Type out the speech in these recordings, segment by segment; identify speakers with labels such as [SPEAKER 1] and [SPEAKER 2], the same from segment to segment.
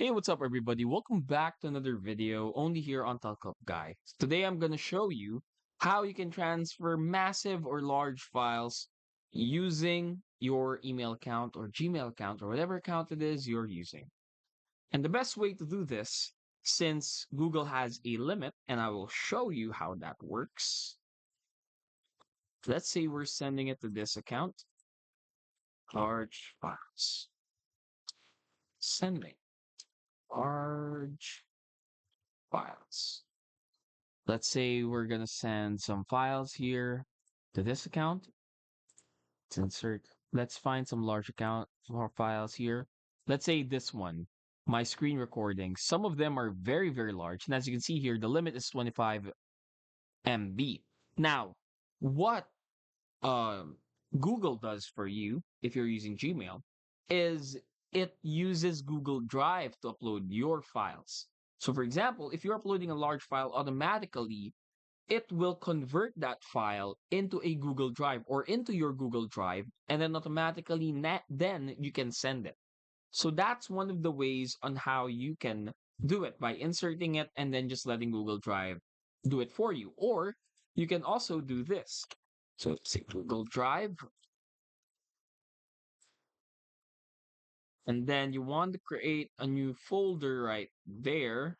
[SPEAKER 1] Hey, what's up everybody? Welcome back to another video only here on Talkup Guy. Today I'm going to show you how you can transfer massive or large files using your email account or Gmail account or whatever account it is you're using. And the best way to do this, since Google has a limit, and I will show you how that works. Let's say we're sending it to this account, large files. Sending large files. Let's say we're going to send some files here to this account. Let's insert, let's find some large account for files here. Let's say this one, my screen recording. Some of them are very, very large. And as you can see here, the limit is 25 MB. Now, what um, Google does for you, if you're using Gmail, is it uses Google Drive to upload your files. So for example, if you're uploading a large file automatically, it will convert that file into a Google Drive or into your Google Drive, and then automatically then you can send it. So that's one of the ways on how you can do it by inserting it and then just letting Google Drive do it for you. Or you can also do this. So say Google Drive, and then you want to create a new folder right there,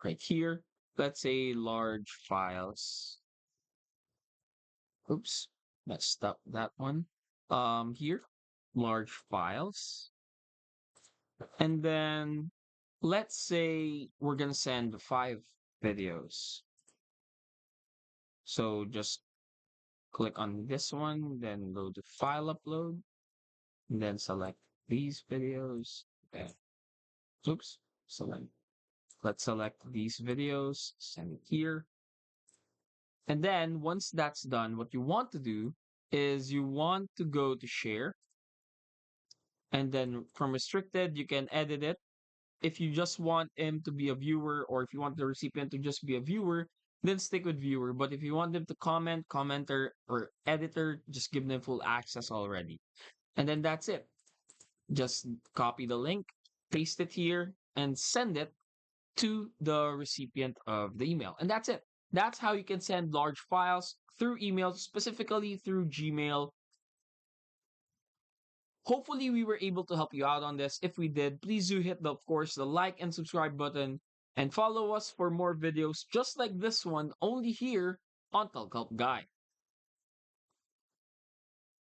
[SPEAKER 1] right here. Let's say large files. Oops, messed up that one. Here, large files. And then let's say we're gonna send 5 videos. So just click on this one, then go to file upload, and then select these videos. And oops, select. Let's select these videos, send it here. And then once that's done, what you want to do is you want to go to share. And then from restricted, you can edit it. If you just want him to be a viewer, or if you want the recipient to just be a viewer, then stick with viewer. But if you want them to comment, commenter, or editor, just give them full access already. And then that's it. Just copy the link, paste it here, and send it to the recipient of the email. And that's it. That's how you can send large files through email, specifically through Gmail. Hopefully we were able to help you out on this. If we did, please do hit the, of course, the like and subscribe button and follow us for more videos just like this one only here on Talk Help Guy.